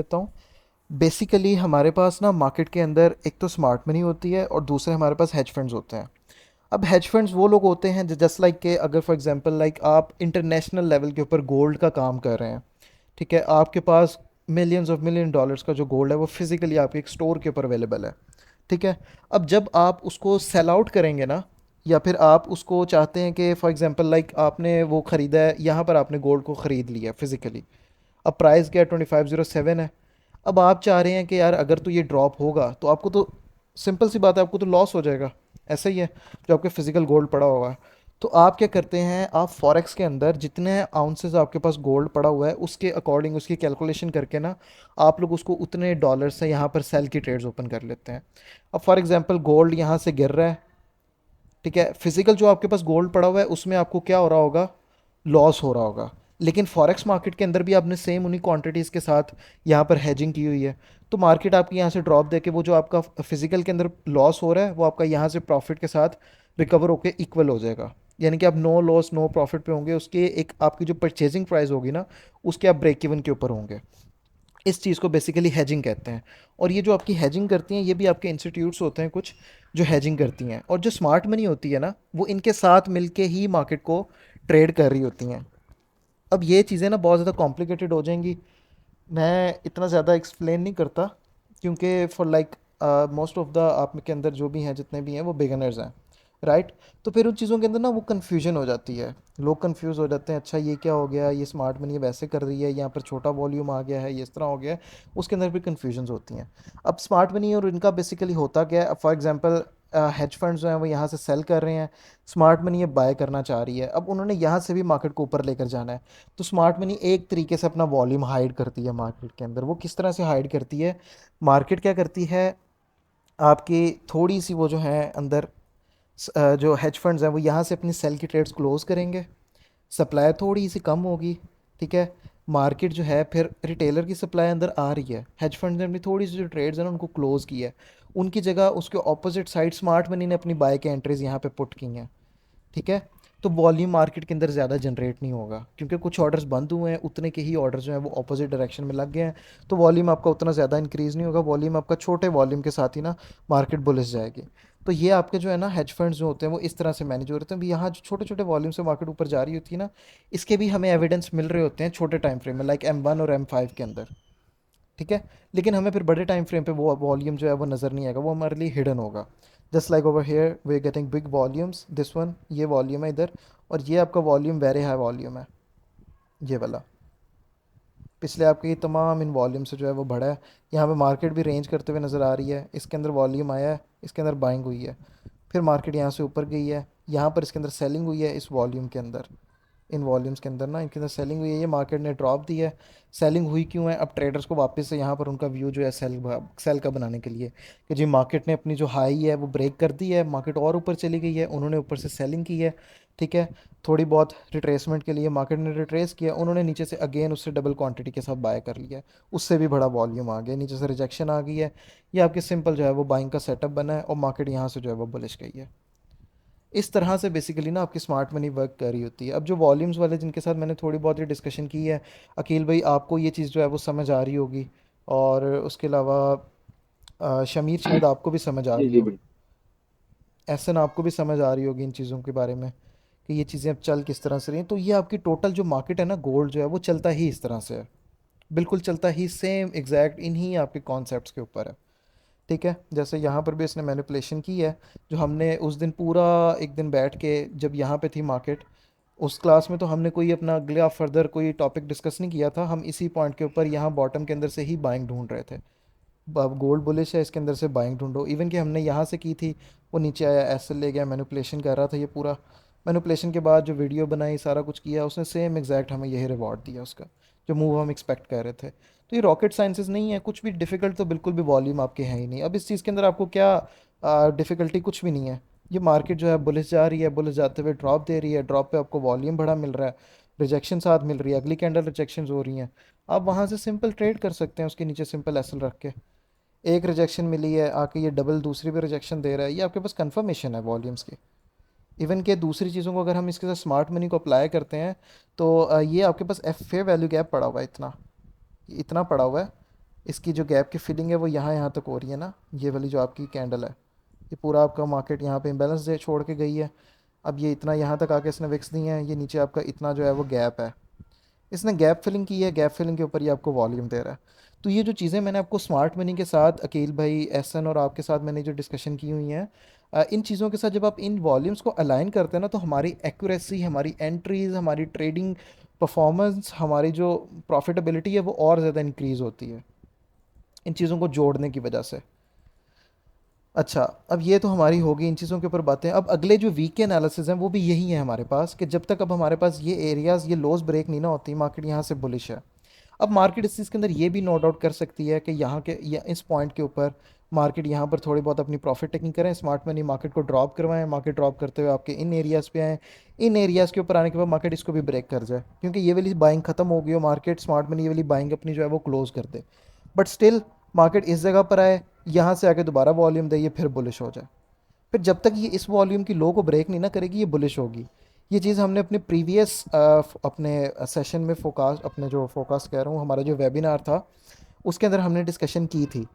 देता हूँ। बेसिकली हमारे पास ना मार्केट के अंदर एक तो स्मार्ट मनी होती है और दूसरे हमारे पास हेज फंड्स होते हैं। अब हेज फंड्स वो लोग होते हैं जस्ट लाइक के, अगर फॉर एग्जांपल लाइक आप इंटरनेशनल लेवल के ऊपर गोल्ड का काम कर रहे हैं, ठीक है, आपके पास मिलियंस ऑफ मिलियन डॉलर्स का जो गोल्ड है वो फिजिकली आपके एक स्टोर के ऊपर अवेलेबल है, ठीक है। अब जब आप उसको सेल आउट करेंगे ना, या फिर आप उसको चाहते हैं कि फॉर एग्जांपल लाइक आपने वो ख़रीदा है, यहाँ पर आपने गोल्ड को ख़रीद लिया फिजिकली, अब प्राइस क्या है, 2507 है। अब आप चाह रहे हैं कि यार अगर तो ये ड्रॉप होगा तो आपको तो सिंपल सी बात है, आपको तो लॉस हो जाएगा। ऐसा ही है जो आपके फिजिकल गोल्ड पड़ा हुआ है। तो आप क्या करते हैं, आप फॉरेक्स के अंदर जितने आउंसेस आपके पास गोल्ड पड़ा हुआ है उसके अकॉर्डिंग उसकी कैलकुलेशन करके ना, आप लोग उसको उतने डॉलर से यहाँ पर सेल की ट्रेड्स ओपन कर लेते हैं। अब फॉर एग्जांपल गोल्ड यहाँ से गिर रहा है, ठीक है, फिजिकल जो आपके पास गोल्ड पड़ा हुआ है उसमें आपको क्या हो रहा होगा, लॉस हो रहा होगा। लेकिन फॉरेक्स मार्केट के अंदर भी आपने सेम उन्हीं क्वांटिटीज़ के साथ यहाँ पर हेजिंग की हुई है। तो मार्केट आपकी यहाँ से ड्रॉप देके वो जो आपका फिजिकल के अंदर लॉस हो रहा है वो आपका यहाँ से प्रॉफिट के साथ रिकवर होकर इक्वल हो जाएगा। यानी कि आप नो लॉस नो प्रॉफिट पे होंगे, उसके एक आपकी जो परचेजिंग प्राइस होगी ना, उसके आप ब्रेक इवन के ऊपर होंगे। इस चीज़ को बेसिकली हेजिंग कहते हैं। और ये जो आपकी हेजिंग करती हैं ये भी आपके इंस्टीट्यूट्स होते हैं कुछ जो हेजिंग करती हैं, और जो स्मार्ट मनी होती है ना वो इनके साथ मिलके ही मार्केट को ट्रेड कर रही होती हैं। अब ये चीज़ें ना बहुत ज़्यादा कॉम्प्लिकेटेड हो जाएंगी, मैं इतना ज़्यादा एक्सप्लेन नहीं करता, क्योंकि for like most of the आप के अंदर जो भी हैं जितने भी हैं वो बिगनर्स हैं, राइट। तो फिर उन चीज़ों के अंदर ना वो कन्फ्यूजन हो जाती है, लोग कंफ्यूज हो जाते हैं, अच्छा ये क्या हो गया, ये स्मार्ट मनी वैसे कर रही है, यहाँ पर छोटा वॉल्यूम आ गया है, ये इस तरह हो गया है। उसके अंदर भी कन्फ्यूजन्स होती हैं। अब स्मार्ट मनी और इनका बेसिकली होता क्या है, फॉर एग्जांपल हेज फंड्स जो हैं वो यहाँ से सेल कर रहे हैं, स्मार्ट मनी ये बाय करना चाह रही है, अब उन्होंने यहाँ से भी मार्केट को ऊपर लेकर जाना है। तो स्मार्ट मनी एक तरीके से अपना वॉल्यूम हाइड करती है मार्केट के अंदर। वो किस तरह से हाइड करती है, मार्केट क्या करती है, आपकी थोड़ी सी वो जो है अंदर जो हेज फंड्स हैं वो यहाँ से अपनी सेल की ट्रेड्स क्लोज करेंगे, सप्लाई थोड़ी सी कम होगी, ठीक है। मार्केट जो है फिर रिटेलर की सप्लाई अंदर आ रही है, हेज फंड ने अपनी थोड़ी सी जो ट्रेड्स हैं ना उनको क्लोज किया है, उनकी जगह उसके ऑपोजिट साइड स्मार्ट मनी ने अपनी बाय के एंट्रीज यहाँ पे पुट की हैं, ठीक है। तो वॉल्यूम मार्केट के अंदर ज़्यादा जनरेट नहीं होगा, क्योंकि कुछ ऑर्डर्स बंद हुए हैं, उतने के ही ऑर्डर्स जो हैं वो ऑपोजिट डायरेक्शन में लग गए हैं। तो वॉल्यूम आपका उतना ज़्यादा इंक्रीज़ नहीं होगा, वॉल्यूम आपका छोटे वॉल्यूम के साथ ही ना मार्केट बुलिश जाएगी। तो ये आपके जो है ना हेज फंड्स जो होते हैं वो इस तरह से मैनेज हो रहे हैं। अभी यहाँ जो छोटे छोटे वॉल्यूम से मार्केट ऊपर जा रही होती है ना, इसके भी हमें एविडेंस मिल रहे होते हैं छोटे टाइम फ्रेम में, लाइक M1 और M5 के अंदर, ठीक है। लेकिन हमें फिर बड़े टाइम फ्रेम पे वो वॉल्यूम जो है वो नज़र नहीं आएगा, वो हमारे लिए हिडन होगा। Just like over here we are getting big volumes, this one ये वॉल्यूम है इधर, और ये आपका वॉल्यूम वेरी हाई वॉल्यूम है, ये वाला। पिछले आपके ये तमाम इन वॉल्यूम से जो है वो बढ़ा है। यहाँ पे मार्केट भी रेंज करते हुए नज़र आ रही है, इसके अंदर वॉल्यूम आया है, इसके अंदर बाइंग हुई है, फिर मार्केट यहाँ से ऊपर गई है, यहाँ पर इसके अंदर सेलिंग हुई है, इस वॉल्यूम के अंदर, इन वॉल्यूम्स के अंदर ना इनके अंदर सेलिंग हुई है, ये मार्केट ने ड्रॉप दी है। सेलिंग हुई क्यों है, अब ट्रेडर्स को वापस से यहाँ पर उनका व्यू जो है सेल का बनाने के लिए, कि जी मार्केट ने अपनी जो हाई है वो ब्रेक कर दी है, मार्केट और ऊपर चली गई है, उन्होंने ऊपर से सेलिंग की है, ठीक है। थोड़ी बहुत रिट्रेसमेंट के लिए मार्केट ने रिट्रेस किया, उन्होंने नीचे से अगेन उससे डबल क्वांटिटी के साथ बाय कर लिया है, उससे भी बड़ा वॉल्यूम आ गया, नीचे से रिजेक्शन आ गई है। ये आपके सिंपल जो है वो बाइंग का सेटअप बना है और मार्केट यहाँ से जो है वो बुलिश गई है। इस तरह से बेसिकली ना आपकी स्मार्ट मनी वर्क कर रही होती है। अब जो वॉल्यूम्स वाले जिनके साथ मैंने थोड़ी बहुत ही डिस्कशन की है, अकील भाई आपको ये चीज़ जो है वो समझ आ रही होगी, और उसके अलावा शमीर शायद आपको भी समझ आ जी रही जी हो, बिल्कुल। एहसन आपको भी समझ आ रही होगी इन चीज़ों के बारे में, कि ये चीज़ें अब चल किस तरह से रही हैं। तो ये आपकी टोटल जो मार्केट है ना गोल्ड जो है वो चलता ही इस तरह से है, बिल्कुल चलता ही सेम एग्जैक्ट इन्हीं आपके कॉन्सेप्ट्स के ऊपर है, ठीक है। जैसे यहाँ पर भी इसने मैनिपुलेशन की है, जो हमने उस दिन पूरा एक दिन बैठ के जब यहाँ पे थी मार्केट, उस क्लास में तो हमने कोई अपना अगला फर्दर कोई टॉपिक डिस्कस नहीं किया था, हम इसी पॉइंट के ऊपर यहाँ बॉटम के अंदर से ही बाइंग ढूंढ रहे थे। अब गोल्ड बुलिश है, इसके अंदर से बाइंग ढूंढो, इवन कि हमने यहाँ से की थी, वो नीचे आया ऐसे ले गया, मैनिपुलेशन कर रहा था ये पूरा। मैनिपुलेशन के बाद जो वीडियो बनाई सारा कुछ किया उसने, सेम एग्जैक्ट हमें यही रिवॉर्ड दिया उसका, जो मूव हम एक्सपेक्ट कर रहे थे। तो ये रॉकेट साइंसेस नहीं है कुछ भी डिफ़िकल्ट, तो बिल्कुल भी वॉल्यूम आपके है ही नहीं। अब इस चीज़ के अंदर आपको क्या डिफ़िकल्टी, कुछ भी नहीं है। ये मार्केट जो है बुलिश जा रही है, बुलिश जाते हुए ड्रॉप दे रही है, ड्रॉप पे आपको वॉल्यूम बड़ा मिल रहा है, रिजेक्शन साथ मिल रही है, अगली कैंडल रिजेक्शन हो रही हैं, आप वहाँ से सिंपल ट्रेड कर सकते हैं उसके नीचे सिंपल एसल रख के। एक रिजेक्शन मिली है आके ये डबल दूसरी भी रिजेक्शन दे रहा है, ये आपके पास कंफर्मेशन है वॉल्यूम्स की। इवन के दूसरी चीज़ों को अगर हम इसके साथ स्मार्ट मनी को अप्लाई करते हैं, तो ये आपके पास एफ फेयर वैल्यू गैप पड़ा हुआ है, इतना इतना पड़ा हुआ है, इसकी जो गैप की फिलिंग है वो यहाँ तक हो रही है ना, ये वाली जो आपकी कैंडल है, ये पूरा आपका मार्केट यहाँ पे इम्बेलेंस दे छोड़ के गई है। अब ये इतना यहाँ तक आके इसने विक्स दिए हैं, ये नीचे आपका इतना जो है वो गैप है, इसने गैप फिलिंग की है, गैप फिलिंग के ऊपर ये आपको वॉल्यूम दे रहा है। तो ये जो चीज़ें मैंने आपको स्मार्ट मनी के साथ अकील भाई, एहसन और आपके साथ मैंने जो डिस्कशन की हुई हैं, इन चीज़ों के साथ जब आप इन वॉल्यूम्स को अलाइन करते हैं ना, तो हमारी एक्यूरेसी, हमारी एंट्रीज, हमारी ट्रेडिंग परफॉर्मेंस, हमारी जो प्रॉफिटेबिलिटी है वो और ज़्यादा इंक्रीज़ होती है इन चीज़ों को जोड़ने की वजह से। अच्छा, अब ये तो हमारी होगी इन चीज़ों के ऊपर बातें। अब अगले जो वीक के एनालिसिस हैं वो भी यही है हमारे पास, कि जब तक अब हमारे पास ये एरियाज़, ये लोज ब्रेक नहीं ना होती, मार्केट यहाँ से बुलिश है। अब मार्केट इस चीज़ के अंदर ये भी नो डाउट कर सकती है कि यहाँ के या इस पॉइंट के ऊपर मार्केट यहाँ पर थोड़ी बहुत अपनी प्रॉफिट टेकिंग करें, स्मार्ट मनी मार्केट को ड्रॉप करवाएं, मार्केट ड्रॉप करते हुए आपके इन एरियाज़ पे आएँ, इन एरियाज़ के ऊपर आने के बाद मार्केट इसको भी ब्रेक कर जाए, क्योंकि ये वाली बाइंग ख़त्म हो गई हो, मार्केट स्मार्ट मनी ये वाली बाइंग अपनी जो है वो क्लोज़ कर दे। बट स्टिल मार्केट इस जगह पर आए, यहाँ से आके दोबारा वॉल्यूम दे, ये फिर बुलिश हो जाए। फिर जब तक ये इस वॉल्यूम की लो को ब्रेक नहीं ना करेगी, ये बुलिश होगी। ये चीज़ हमने अपने प्रीवियस अपने सेशन में फोकास, अपने जो फोकास कह रहा हूँ, हमारा जो वेबिनार था उसके अंदर हमने डिस्कशन की थी।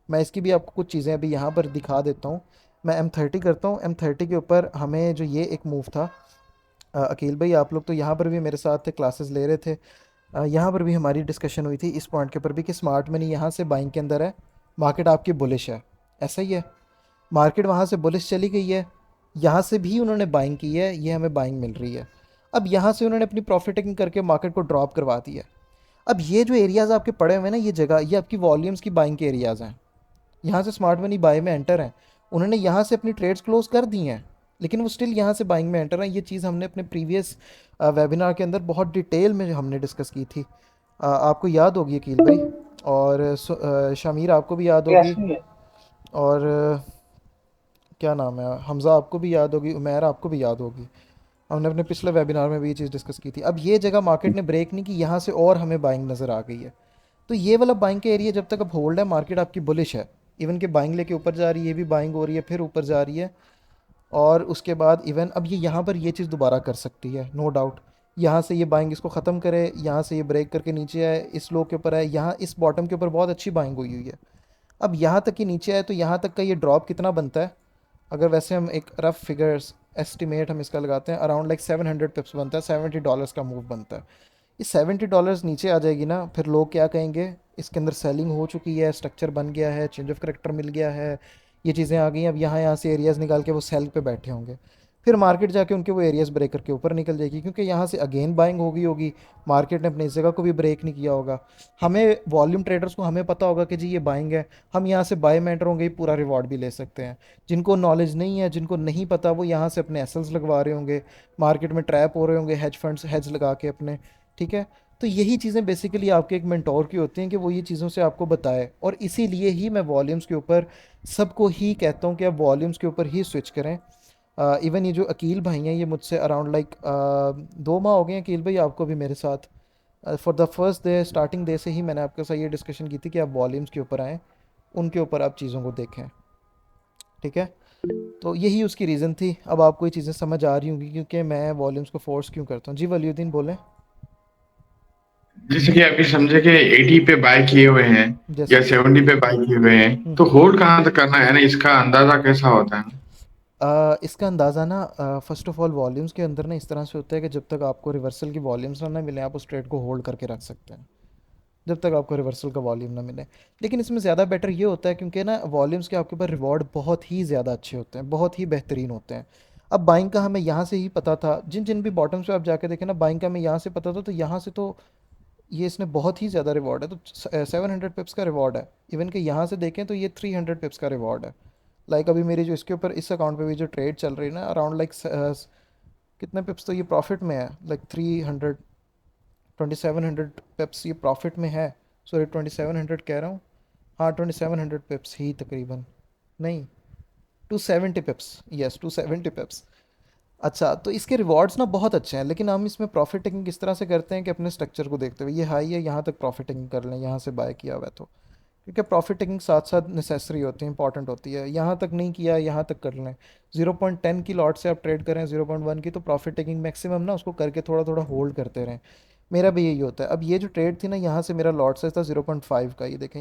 मैं इसकी भी आपको कुछ चीज़ें अभी यहाँ पर दिखा देता हूँ। मैं M30 करता हूँ, M30 के ऊपर हमें जो ये एक मूव था, अकील भाई आप लोग तो यहाँ पर भी मेरे साथ थे, क्लासेस ले रहे थे, यहाँ पर भी हमारी डिस्कशन हुई थी इस पॉइंट के ऊपर भी कि स्मार्ट मनी यहाँ से बाइंग के अंदर है, मार्केट आपकी बुलिश है, ऐसा ही है। मार्केट वहाँ से बुलिश चली गई है, यहाँ से भी उन्होंने बाइंग की है, ये हमें बाइंग मिल रही है। अब यहाँ से उन्होंने अपनी प्रॉफिट टेकिंग करके मार्केट को ड्रॉप करवा दिया। अब ये जो एरियाज़ आपके पड़े हुए हैं ना, ये जगह, ये आपकी वॉल्यूम्स की बाइंग के एरियाज़ हैं। यहाँ से स्मार्ट मनी बाय में एंटर हैं, उन्होंने यहाँ से अपनी ट्रेड्स क्लोज कर दी हैं, लेकिन वो स्टिल यहाँ से बाइंग में एंटर हैं। ये चीज़ हमने अपने प्रीवियस वेबिनार के अंदर बहुत डिटेल में हमने डिस्कस की थी। आपको याद होगी अकील भाई, और शामिर आपको भी याद होगी, और क्या नाम है, हमज़ा आपको भी याद होगी, उमैर आपको भी याद होगी। हमने अपने पिछले वेबिनार में भी ये चीज़ डिस्कस की थी। अब ये जगह मार्केट ने ब्रेक नहीं की, यहाँ से और हमें बाइंग नज़र आ गई है। तो ये वाला बाइंग का एरिया जब तक अब होल्ड है, मार्केट आपकी बुलिश है, इवन कि बाइंग लेके ऊपर जा रही है, ये भी बाइंग हो रही है, फिर ऊपर जा रही है, और उसके बाद इवन अब ये यहाँ पर ये चीज़ दोबारा कर सकती है, नो डाउट। यहाँ से ये बाइंग इसको ख़त्म करे, यहाँ से ये ब्रेक करके नीचे आए, इस लो के ऊपर आए, यहाँ इस बॉटम के ऊपर बहुत अच्छी बाइंग हुई हुई है। अब यहाँ तक कि नीचे आए, तो यहाँ तक का ये ड्रॉप कितना बनता है, अगर वैसे हम एक रफ फिगर्स एस्टिमेट हम इसका लगाते हैं, अराउंड लाइक 700 पिप्स बनता है, $70 का मूव बनता है। ये $70 नीचे आ जाएगी ना, फिर लोग क्या कहेंगे, इसके अंदर सेलिंग हो चुकी है, स्ट्रक्चर बन गया है, चेंज ऑफ करेक्टर मिल गया है, ये चीज़ें आ गई हैं, अब यहाँ से एरियाज़ निकाल के वो सेल पे बैठे होंगे। फिर मार्केट जाके उनके वो एरियाज़ ब्रेक करके ऊपर निकल जाएगी, क्योंकि यहाँ से अगेन बाइंग हो गई होगी, मार्केट ने अपनी इस जगह को भी ब्रेक नहीं किया होगा। हमें वॉल्यूम ट्रेडर्स को हमें पता होगा कि जी ये बाइंग है, हम यहाँ से बाय में एंटर होंगे, पूरा रिवॉर्ड भी ले सकते हैं। जिनको नॉलेज नहीं है, जिनको नहीं पता, वो यहाँ से अपने एसल्स लगवा रहे होंगे, मार्केट में ट्रैप हो रहे होंगे, हेज फंड्स हेज लगा के अपने, ठीक है। तो यही चीज़ें बेसिकली आपके एक मेंटोर की होती हैं कि वो ये चीज़ों से आपको बताए, और इसीलिए ही मैं वॉल्यूम्स के ऊपर सबको ही कहता हूँ कि आप वॉल्यूम्स के ऊपर ही स्विच करें। इवन ये जो अकील भाई हैं, ये मुझसे अराउंड लाइक 2 माह हो गए हैं अकील भाई, आपको भी मेरे साथ for the first day, starting day से ही मैंने आपके साथ ये डिस्कशन की थी कि आप वॉल्यूम्स के ऊपर आएँ, उनके ऊपर आप चीज़ों को देखें, ठीक है। तो यही उसकी रीज़न थी। अब आपको ये चीज़ें समझ आ रही होंगी क्योंकि मैं वॉल्यूम्स को फोर्स क्यों करता हूँ। जी वलीउद्दीन बोलें। जैसे कि अभी समझे कि 80 पे बाय किए हुए हैं या जैसे 70 पे बाय किए हुए हैं, तो हम्म। होल्ड कहाँ तक करना है ना, इसका अंदाजा कैसा होता है? इसका अंदाज़ा ना, फ़र्स्ट ऑफ ऑल वॉल्यूम्स के अंदर ना इस तरह से होता है कि जब तक आपको रिवर्सल की वॉल्यूम्स ना मिले, आप उस ट्रेड को होल्ड करके रख सकते हैं, जब तक आपको रिवर्सल का वॉल्यूम ना मिले। लेकिन इसमें ज़्यादा बेटर ये होता है क्योंकि ना वॉल्यूम्स के आपके ऊपर रिवॉर्ड बहुत ही ज़्यादा अच्छे होते हैं, बहुत ही बेहतरीन होते हैं। अब बाइंग का हमें यहाँ से ही पता था, जिन जिन भी बॉटम्स पे आप जाके देखें ना, बाइंग का हमें यहाँ से पता था, तो यहाँ से तो ये इसने बहुत ही ज़्यादा रिवॉर्ड है, तो 700 पिप्स का रिवॉर्ड है। इवन कि यहाँ से देखें तो ये 300 पिप्स का रिवॉर्ड है। लाइक अभी मेरी जो इसके ऊपर इस अकाउंट पे भी जो ट्रेड चल रही है ना, अराउंड लाइक कितने पिप्स तो ये प्रॉफिट में है, लाइक 2700 पिप्स ये प्रॉफिट में है। सॉरी 2700 कह रहा हूँ, हाँ 2700 पिप्स ही तकरीबन, नहीं 270 पिप्स, यस 270 पिप्स। अच्छा, तो इसके रिवॉर्ड्स ना बहुत अच्छे हैं, लेकिन हम इसमें प्रॉफिट टेकिंग किस तरह से करते हैं कि अपने स्ट्रक्चर को देखते हुए, ये हाई है यहाँ तक प्रॉफिट टेकिंग कर लें, यहाँ से बाय किया हुआ है तो, क्योंकि प्रॉफिट टेकिंग साथ साथ नेसेसरी होती है, इंपॉर्टेंट होती है। यहाँ तक नहीं किया, यहाँ तक कर लें, 0.10 की लॉट से आप ट्रेड करें 0.1 की, तो प्रॉफिट टेकिंग मैक्सिमम ना उसको करके थोड़ा थोड़ा होल्ड करते रहें। मेरा भी यही होता है। अब ये जो ट्रेड थी ना, यहाँ से मेरा लॉट साइज था 0.5 का, ये देखें